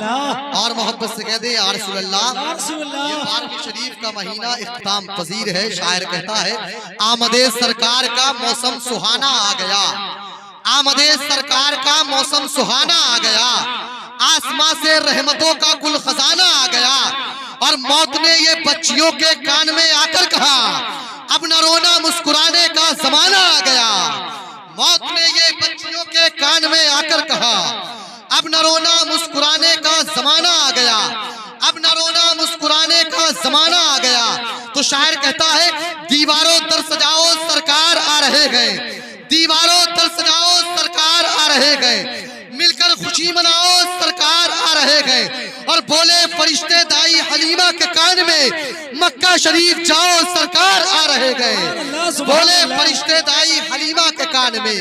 और मोहब्बत से कह दे या रसूल अल्लाह। ये बारहवीं शरीफ का महीना इख्तिताम पजीर है। शायर कहता है आमदे सरकार का मौसम सुहाना आ गया, आमदे सरकार का मौसम सुहाना आ गया, आसमां से रहमतों का गुल खजाना आ गया। और मौत ने ये बच्चियों के कान में आकर कहा अब न रोना मुस्कुराने का जमाना आ गया। मौत ने ये बच्चियों के कान में आकर कहा अब न रोना मुस्कुराने का जमाना आ गया, अब न रोना मुस्कुराने का जमाना आ गया। तो शायर कहता है दीवारों दर सजाओ सरकार आ रहे गए, दीवारों दर सजाओ सरकार आ रहे गए, मिलकर खुशी मनाओ सरकार आ रहे गए। और बोले फरिश्ते दाई हलीमा के कान में मक्का शरीफ जाओ सरकार आ रहे गए। बोले फरिश्ते दाई हलीमा के कान में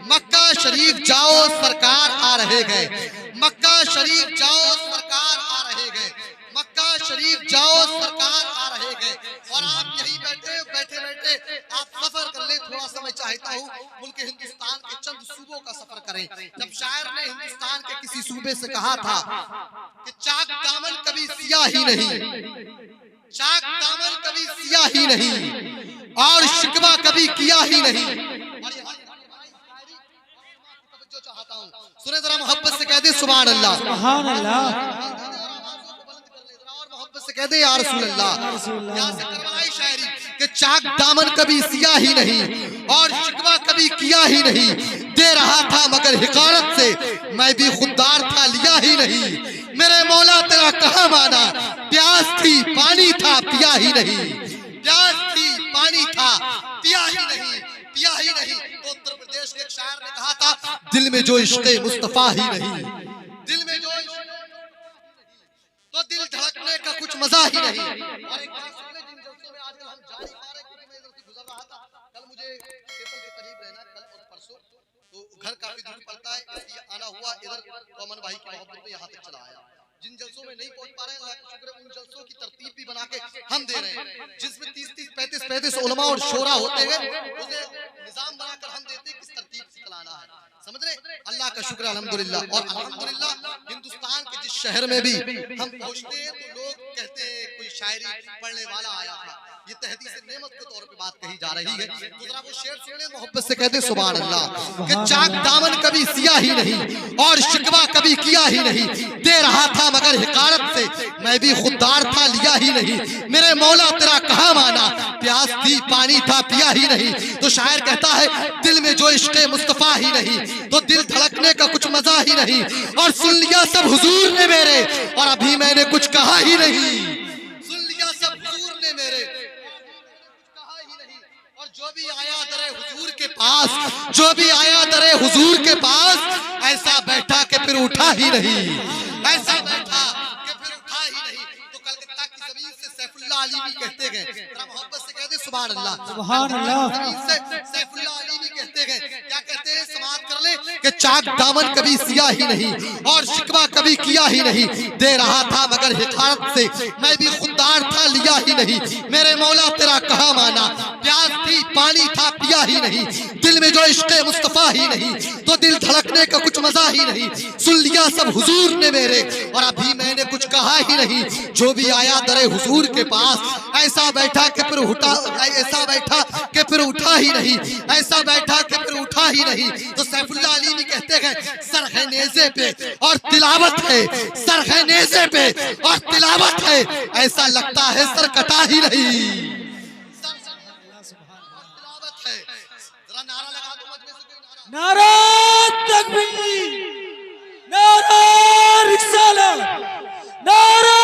मक्का शरीफ जाओ सरकार आ रहे गए, मक्का शरीफ जाओ सरकार आ रहे गए, मक्का शरीफ जाओ सरकार आ रहे गए। और आप यही बैठे बैठे बैठे आप सफर कर ले। थोड़ा सा मैं चाहता हूँ मुल्क हिंदुस्तान के चंद सूबों का सफर करें। जब शायर ने हिंदुस्तान के किसी सूबे से कहा था कि चाक दामन कभी सियाह ही नहीं, चाक दामन कभी सियाह ही नहीं और शिकवा कभी किया ही नहीं। चाहता हूँ सुने जरा मोहब्बत से कह दे सुभान अल्लाह, सुभान अल्लाह। से कह दे या रसूल अल्लाह। यहाँ से करबलाई शायरी कि चाक दामन कभी सिया ही नहीं और शिकवा कभी किया ही नहीं, दे रहा था मगर हिकारत से मैं भी खुददार था लिया ही नहीं। मेरे मौला तेरा कहाँ माना, प्यास थी पानी था पिया ही नहीं, प्यास थी पानी था पिया ही नहीं, पिया ही नहीं। तो उत्तर प्रदेश के एक शायर ने कहा था दिल में जो इश्क़े मुस्तफा ही नहीं, दिल में जो तो दिल धड़कने का कुछ मजा ही नहीं। और एक बात सुन ले जिन जलसों में आजकल हम जा नहीं पा रहे क्योंकि मैं इधर से गुजर रहा था, कल मुझे पेपर के करीब रहना, कल और परसों, तो घर काफी दूर पड़ता है इसलिए आना हुआ इधर। तो अमन भाई की मोहब्बत में यहाँ तक चला आया। जिन जलसों में नहीं पहुंच पा रहे हैं अल्लाह का शुक्र है उन जलसों की तरतीब भी बना के हम दे रहे हैं, जिसमें 30-35 उलमा और शोरा होते हैं उसे निजाम बनाकर हम देते हैं किस तरतीब से चलाना है, समझ रहे। अल्लाह का शुक्र अल्हम्दुलिल्लाह। और अल्हम्दुलिल्लाह हिंदुस्तान के जिस शहर में भी हम पहुंचते हैं तो लोग कहते हैं कोई शायरी पढ़ने वाला आया था। ये तहदीस नेमत के तौर पे बात कही जा रही है। तो जरा वो शेर सुने मोहब्बत से कहते सुभान अल्लाह कि चाक दामन कभी सिया ही नहीं और शिकवा कभी किया ही नहीं, दे रहा था मगर हिकारत से मैं भी खुददार था लिया ही नहीं। मेरे मौला तेरा कहाँ माना, प्यास थी पानी था पिया ही नहीं। तो शायर कहता है दिल में जो इश्क़े मुस्तफा ही नहीं तो दिल धड़कने का कुछ मजा ही नहीं। और सुन लिया सब हुजूर ने मेरे और अभी मैंने कुछ कहा ही नहीं, सुन लिया सब हुजूर ने मेरे कहा ही नहीं। और जो भी आया दरे हुजूर के पास, जो भी आया दरे हुजूर के पास ऐसा बैठा के फिर उठा ही नहीं, ऐसा बैठा के फिर उठा ही नहीं। तो कलकत्ता की जमीन से सैफुल्लाह अली भी कहते गए, जरा मोहब्बत से कहते सुभान अल्लाह, सुभान अल्लाह। जमीन से सैफुल्लाह अली भी कहते गए, क्या कहते हैं समाप्त कर ले कि चाक दामन कभी सिया ही नहीं और शिकवा कभी किया ही नहीं, दे रहा था मगर हिकारत से मैं भी खुददार था लिया ही नहीं। मेरे मौला तेरा कहाँ माना, प्यास थी पानी था पिया ही नहीं, दिल में जो इश्क़े मुस्तफा ही नहीं तो दिल धड़कने का कुछ मजा ही नहीं। सुन लिया सब हुजूर ने मेरे और अभी मैंने कुछ कहा ही नहीं। जो भी आया दरे हुजूर के पास ऐसा बैठा के फिर उठा, ऐसा बैठा के फिर उठा ही नहीं, ऐसा बैठा के फिर उठा ही नहीं। तो सैफुल्लाह अली भी कहते हैं सर है नेज़े पे और तिलावत है, सर है नेज़े पे और तिलावत है, ऐसा लगता है सर कटा ही नहीं। नारा तकबीर, नारा रिसालत, नारा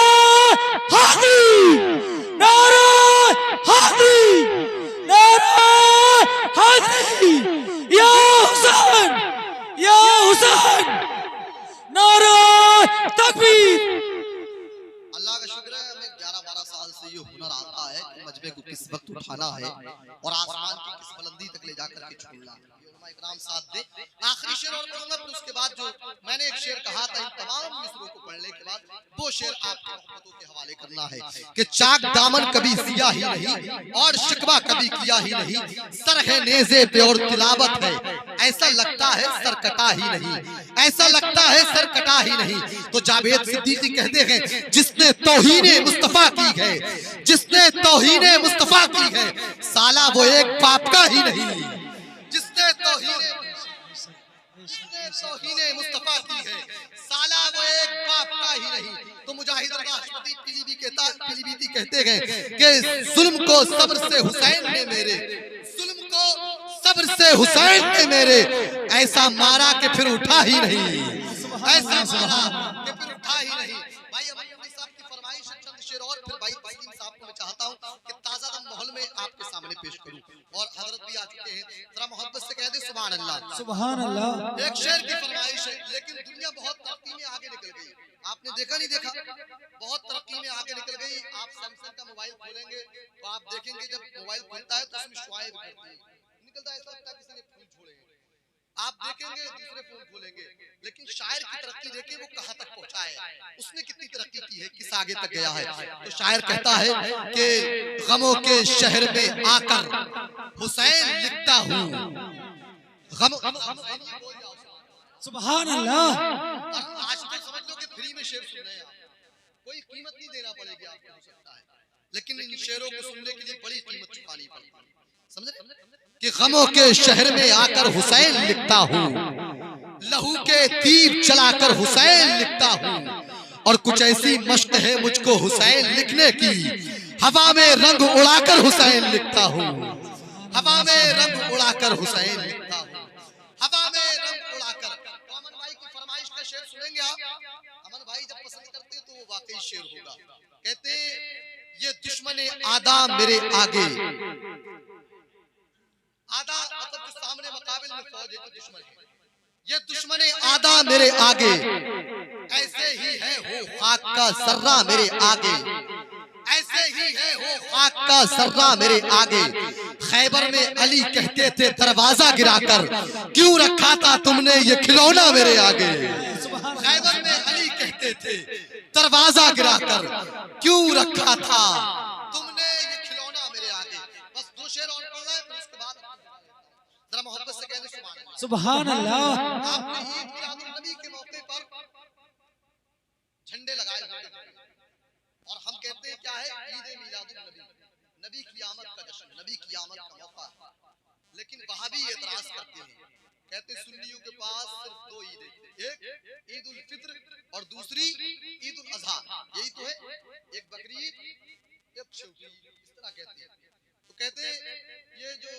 हादी, नारा हादी, नारा हादी, या हुसैन, या हुसैन, नारा तकबीर। अल्लाह का शुक्र है हमें 11-12 साल से ये हुनर आता है कि मजमे को किस वक्त उठाना है और आसमान की किस बुलंदी तक ले जाकर के छोड़ना है। इकराम साथ दे। आखिरी शेर और पढ़ूंगा, फिर उसके बाद जो मैंने एक शेर कहा था इन तमाम मिसरों को पढ़ने के बाद, वो शेर आपके मोहब्बतों के हवाले करना है कि चाक दामन कभी सिया ही नहीं और शिकवा कभी किया ही नहीं, सर है नेज़े पे और तिलावत है, ऐसा लगता है सर कटा ही नहीं, ऐसा लगता है सर कटा ही नहीं। तो जावेद सिद्दीकी कहते हैं जिसने तौहीने मुस्तफा की है, जिसने तौहीने मुस्तफा की है, साला वो एक बाप का ही नहीं, जिसने तौहीने मुस्तफा की है, साला वो एक बाप का ही नहीं। तो मुजाहिद राष्ट्रपति पीलीभीती कहते हैं कि जुल्म को सब्र से हुसैन ने मेरे, जुल्म को सब्र से हुसैन ने मेरे, ऐसा मारा कि फिर उठा ही नहीं, ऐसा मारा कि फिर उठा ही नहीं। भाई अमन साहब की फरमाइश है, चंद शेर और फिर भाई तस्लीम साहब को मैं चाहता हूं कि ताजा दम माहौल में आपके सामने पेश करूं, और हजरत भी आ चुके हैं, जरा मोहब्बत से कह दे सुभान अल्लाह, सुभान अल्लाह। एक शेर की फरमाइश है, लेकिन दुनिया बहुत तरक्की में आगे निकल गई, आपने देखा नहीं देखा, बहुत तरक्की में आगे निकल गई। आप सैमसंग का मोबाइल खोलेंगे तो आप देखेंगे जब मोबाइल खुलता है तो उसमें शुआएं निकलता है, ऐसा लगता है किसी ने फूल छोड़े हैं। आप देखेंगे दूसरे फोन खोलेंगे, लेकिन शायर की तरक्की देखिए वो कहां तक पहुंचा है, उसने कितनी तरक्की की है, किस आगे तक गया है। तो शायर कहता है कि गमों के शहर में आकर हुसैन लिखता हूँ, सुभान अल्लाह। आज तो समझ लो कि फ्री में शेर सुन रहे हैं, कोई कीमत नहीं देना पड़ेगी आपको, हो सकता है, लेकिन इन शेरों को सुनने के लिए बड़ी कीमत चुकानी पड़ेगी, समझ रहे कि गमों के शहर में आकर हुसैन लिखता हूँ, लहू के तीर चलाकर हुसैन लिखता हूँ, और कुछ ऐसी मश्क है मुझको हुसैन लिखने की, हवा में रंग उड़ाकर हुसैन लिखता हूँ, हवा में रंग उड़ाकर हुसैन लिखता हूँ, हवा में रंग उड़ाकर। तो अमन भाई की फरमाइश का शेर सुनेंगे आप, अमन भाई जब पसंद करते हैं तो वो वाकई शेर होगा। कहते ये दुश्मन आदा मेरे आगे, आदा मतलब जो सामने मुकाबिल में फौज है, तो दुश्मन है, ये दुश्मन आदा मेरे आगे, ऐसे ही है हो खाक का सर्रा मेरे आगे, ऐसे ही है हो खाक का सर्रा मेरे आगे। खैबर में अली कहते थे दरवाजा गिराकर, क्यों रखा था तुमने ये खिलौना मेरे आगे, खैबर में अली कहते थे दरवाजा गिराकर, क्यों रखा था तुमने ये खिलौना मेरे आगे। बस दो शेर और पढ़ना है, फिर उसके बाद जरा मोहब्बत से कहने सुभान अल्लाह। आपने ईद मिलादुन नबी के मौके पर झंडे लगाए हुए हैं, और हम कहते हैं क्या है, ईद मिलादुन नबी, नबी की आमद का जश्न, नबी की आमद का मौका। लेकिन वहाबी एतराज करते हैं, कहते हैं सुन्नियों के पास सिर्फ दो ईदें, एक ईद उल फित्र और दूसरी ईद उल अजहा, यही तो है, एक बकरी ईद एक छोटी ईद, इस तरह कहते हैं। तो कहते हैं ये जो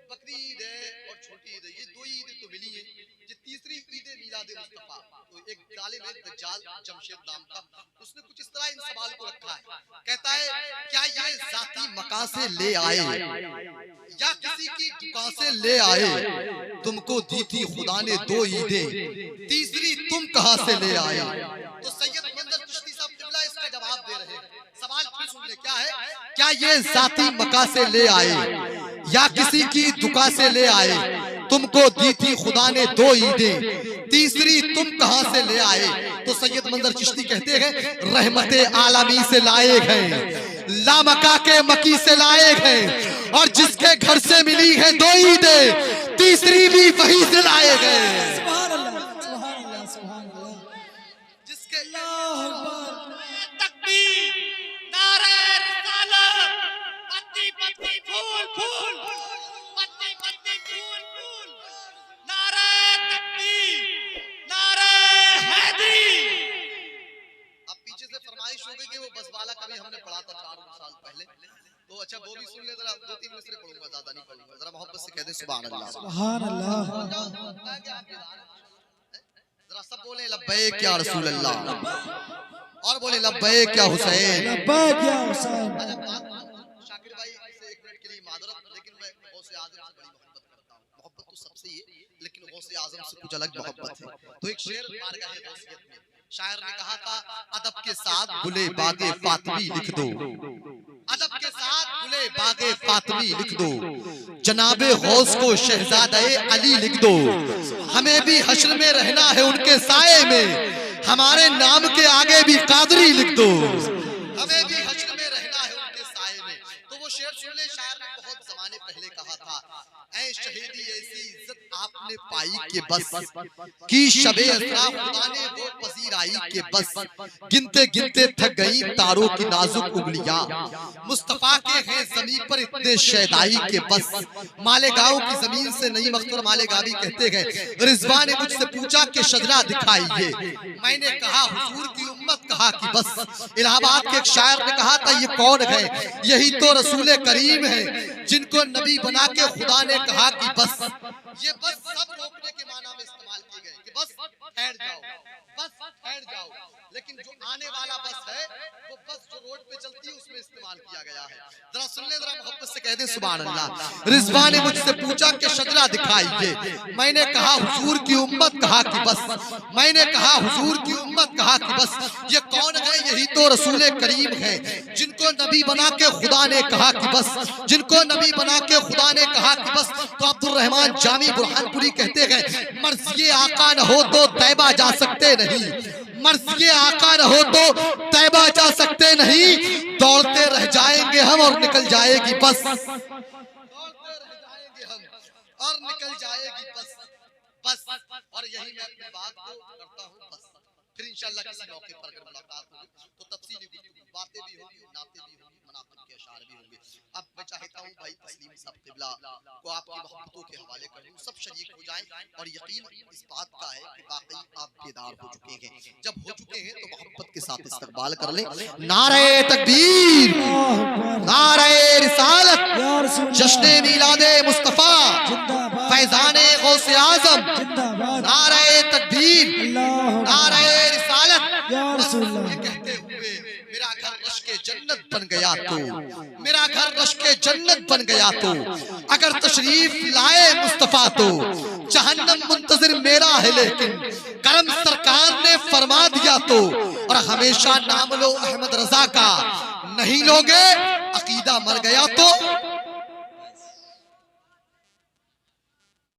बकरी ईद है और छोटी ईद है, ये दो ईद तो मिली है, ये तीसरी ईद मिलाद मुस्तफा। तो एक जालिम है दज्जाल जमशेद नाम का, उसने कुछ इस तरह इन सवाल को रखा है, कहता है क्या ये जाती मकान से ले आए या किसी की दुकान से ले आए, तुमको दी थी खुदा ने दो ईदें, तीसरी तुम कहां से ले आए। तो सैयद मंजर चिश्ती साहब किबला इसका जवाब दे रहे हैं, सवाल फिर सुन ले, क्या है, क्या ये जाती मका से ले आए या किसी की दुकान से ले आए, तुमको दी थी खुदा ने दो ईदें, तीसरी तुम कहां से ले आए। तो सैयद मंजर चिश्ती कहते हैं रहमते आलमी से लाए गए, लामका के मकी से लाए गए, और जिसके घर से मिली है दो ईदें, तीसरी भी वहीं से लाए गए। सुभान अल्लाह, सुभान अल्लाह, सुभान अल्लाह। जिसके अल्लाहु अकबर। तकबीर, नारे रिसालत, पत्ती पत्ती फूल फूल, पत्ती पत्ती फूल फूल, नारे तकबीर, नारे हैदरी। अब पीछे से फरमाइश हो गई कि वो बसवाला कभी हमने पढ़ा था 4 साल पहले, तो अच्छा वो भी सुन ले, जरा 2-3 मिसरे पढ़ूंगा, ज्यादा नहीं पढ़ूंगा, जरा मोहब्बत से कह दे सुभान अल्लाह, सुभान अल्लाह। जरा सब बोले लब्बैक या रसूल अल्लाह, और बोले लब्बैक या हुसैन, लब्बैक या हुसैन। शाकिर भाई से 1 मिनट के लिए मादरत, लेकिन मैं गौसे आजम से बड़ी मोहब्बत करता हूं, मोहब्बत तो सबसे ही है, लेकिन गौसे आजम से कुछ अलग मोहब्बत है। तो एक शेर बारगाह गौसियत में शायर ने कहा था, अदब के साथ गुले बागे फातिमी लिख दो, अदब के साथ गुले बागे फातिमी लिख दो, जनाबे गौस को शहजादे अली लिख दो, हमें भी हश्र में रहना है उनके साए में, हमारे नाम के आगे भी कादरी लिख दो, हमें भी हश्र में रहना है उनके साए में। तो वो शेर सुन ले, शायर ने बहुत जमाने पहले कहा था, ऐ शहीदी ऐसी इज्जत आपने पाई के बस की शबे असरा खुदा ने वो पजीर आई के बस, गिनते गिनते थक गई तारों की नाजुक उंगलियां, मुस्तफा के हैं जमीन पर इतने शैदाई के बस, मालेगांव की जमीन से नहीं मख्तूर मालेगावी कहते हैं, रिजवान ने मुझसे पूछा कि शजरा दिखाइए, मैंने कहा हुजूर की उम्मत, कहा कि बस। इलाहाबाद के एक शायर ने कहा था, ये कौन है, यही तो रसूल करीम है, जिनको नबी बना के खुदा ने कहा कि बस। ये बस सब रोकने के माना में इस्तेमाल किए गए कि बस ठहर जाओ, बस ठहर जाओ, लेकिन जो आने वाला बस है वो बस जो रोड पे चलती है उसमें इस्तेमाल किया गया है। जरा सुन ले, जरा मोहब्बत से कह दे सुभान अल्लाह। रिजवान ने मुझसे पूछा कि शजरा दिखाइए, मैंने कहा हुजूर की उम्मत, कहा कि बस। मैंने कहा हुजूर की उम्मत, कहा कि बस। ये कौन है, यही तो रसूल करीम है, जिनको नबी बना के खुदा ने कहा कि बस, जिनको नबी बना के खुदा ने कहा कि बस। तो अब्दुल रहमान जामी बुरहानपुरी कहते हैं, मर्ज़िए आका न हो तो तैबा जा सकते नहीं, मर्ज़िए आका न हो तो तैबा जा सकते नहीं, दौड़ते रह जाएंगे हम और निकल जाएगी बस, दौड़ते रह जाएंगे हम और निकल जाएगी बस, बस। और यही मैं अपनी बात को करता हूँ बस। फिर इंशाअल्लाह किसी मौके पर अगर मुलाकात होगी तो तफसीली बातें भी होंगी, नाते भी होंगी, मनाक़िब के अशार भी होंगे। अब मैं चाहता हूँ भाई तस्लीम साहब क़िबला को आपकी मोहब्बतों के हवाले कर दूं, सब शरीक हो जाएं और यकीन इस बात का है कि वाकई आप बेदार हो चुके हैं। जब हो चुके हैं तो मोहब्बत के साथ इस्तकबाल कर लें। नारे तकबीर, नारे रिसालत, जश्न मिलादे मुस्तफा, फैज़ाने गौसे आज़म, नारे तकबीर, नारे रिसालत। ये कहते हुए मेरा घर रश्के जन्नत बन गया तो, मेरा घर रश्के जन्नत बन गया तो, अगर तशरीफ लाए मुस्तफा तो जहन्नम मुंतजिर मेरा है, लेकिन करम सरकार ने फरमा दिया तो। और हमेशा नाम लो अहमद रजा का, नहीं लोगे अकीदा मर गया तो।